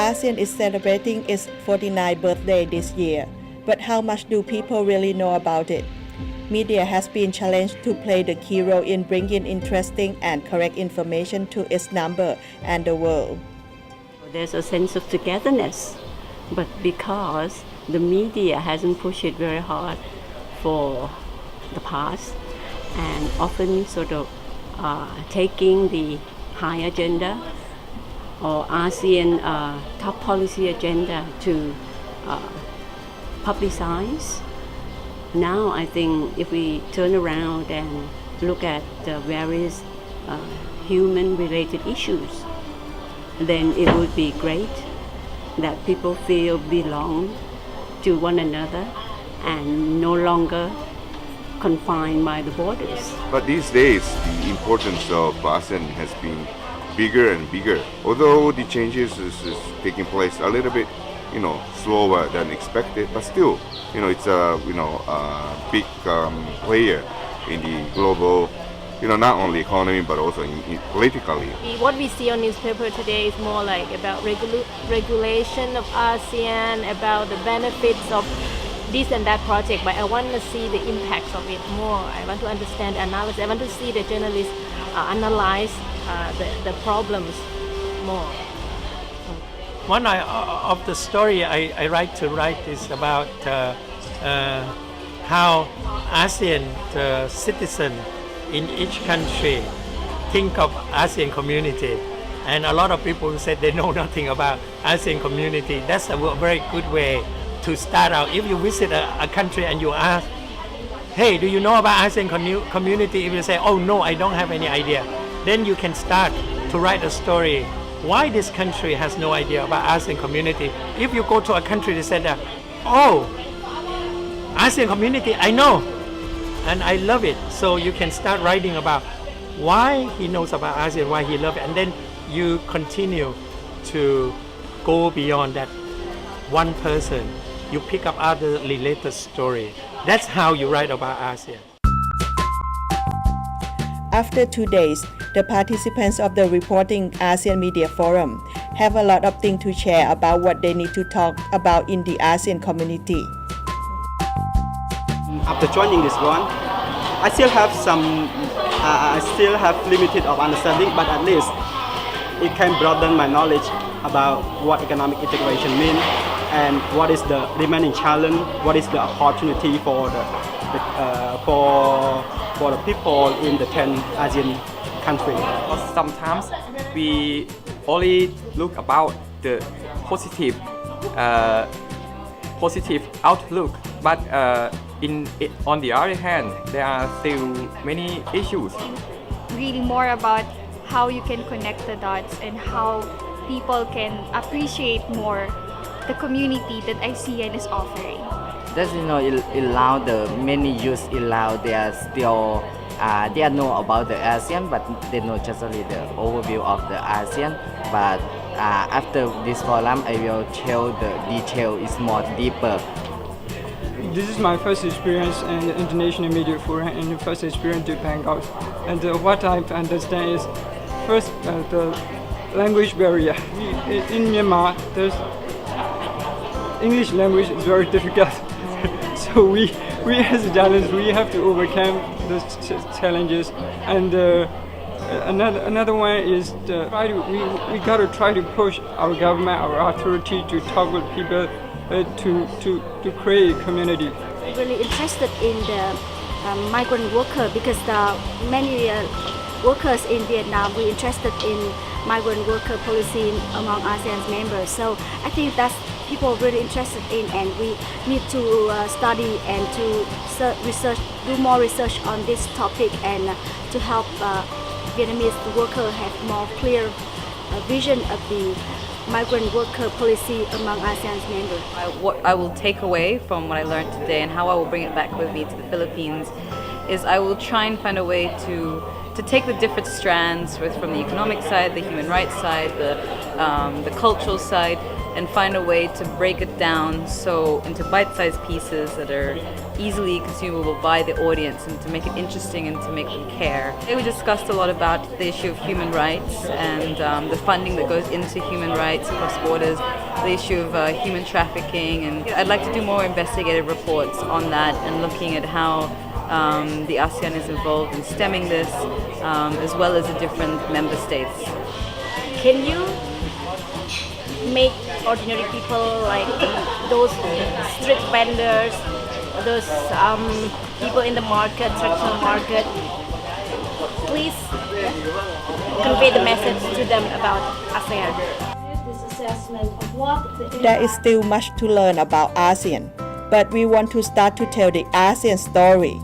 ASEAN is celebrating its 49th birthday this year, but how much do people really know about it? Media has been challenged to play the key role in bringing interesting and correct information to its number and the world. There's a sense of togetherness, but because the media hasn't pushed it very hard for the past and often sort of taking the high agenda or ASEAN top policy agenda to publicize. Now I think if we turn around and look at the various human-related issues, then it would be great that people feel belong to one another and no longer confined by the borders. But these days, the importance of ASEAN has been bigger and bigger. Although the changes is taking place a little bit, slower than expected, but still, it's a big player in the global, not only economy but also politically. What we see on newspaper today is more like about regulation of ASEAN, about the benefits of this and that project, but I want to see the impacts of it more. I want to understand the analysis. I want to see the journalists analyze the problems more. One of the story I write is about how ASEAN citizen in each country think of ASEAN community, and a lot of people said they know nothing about ASEAN community. That's a very good way to start out. If you visit a country and you ask, hey, do you know about ASEAN community? If you say, oh no, I don't have any idea, then you can start to write a story why this country has no idea about ASEAN community. If you go to a country that said, oh, ASEAN community, I know, and I love it. So you can start writing about why he knows about ASEAN, why he loves it, and then you continue to go beyond that one person. You pick up other related story. That's how you write about ASEAN. After 2 days, the participants of the Reporting ASEAN Media Forum have a lot of things to share about what they need to talk about in the ASEAN community. After joining this one, I still have limited of understanding, but at least it can broaden my knowledge about what economic integration means and what is the remaining challenge, what is the opportunity for the people in the 10 ASEAN countries. Sometimes we only look about the positive outlook, but on the other hand, there are still many issues. Reading more about how you can connect the dots and how people can appreciate more the community that ASEAN is offering. That's allow the many youth allow they are still they know about the ASEAN, but they know just only the overview of the ASEAN. But after this forum, I will tell the detail is more deeper. This is my first experience in the International Media Forum and the first experience to Bangkok. And what I understand is, first, the language barrier. In Myanmar, there's English language is very difficult. So we as journalists, we have to overcome those challenges. And another one is we got to try to push our government, our authority to talk with people to create a community. I'm really interested in the migrant worker because many workers in Vietnam were interested in migrant worker policy among ASEAN's members. So I think that's people really interested in, and we need to study and to do more research on this topic, and to help Vietnamese workers have more clear vision of the migrant worker policy among ASEAN's members. What I will take away from what I learned today and how I will bring it back with me to the Philippines is I will try and find a way to take the different strands from the economic side, the human rights side, the cultural side, and find a way to break it down into bite-sized pieces that are easily consumable by the audience and to make it interesting and to make them care. We discussed a lot about the issue of human rights and the funding that goes into human rights across borders, the issue of human trafficking, and I'd like to do more investigative reports on that and looking at how the ASEAN is involved in stemming this, as well as the different member states. Can you make ordinary people like those street vendors, those people in the market, traditional market, please convey the message to them about ASEAN? There is still much to learn about ASEAN, but we want to start to tell the ASEAN story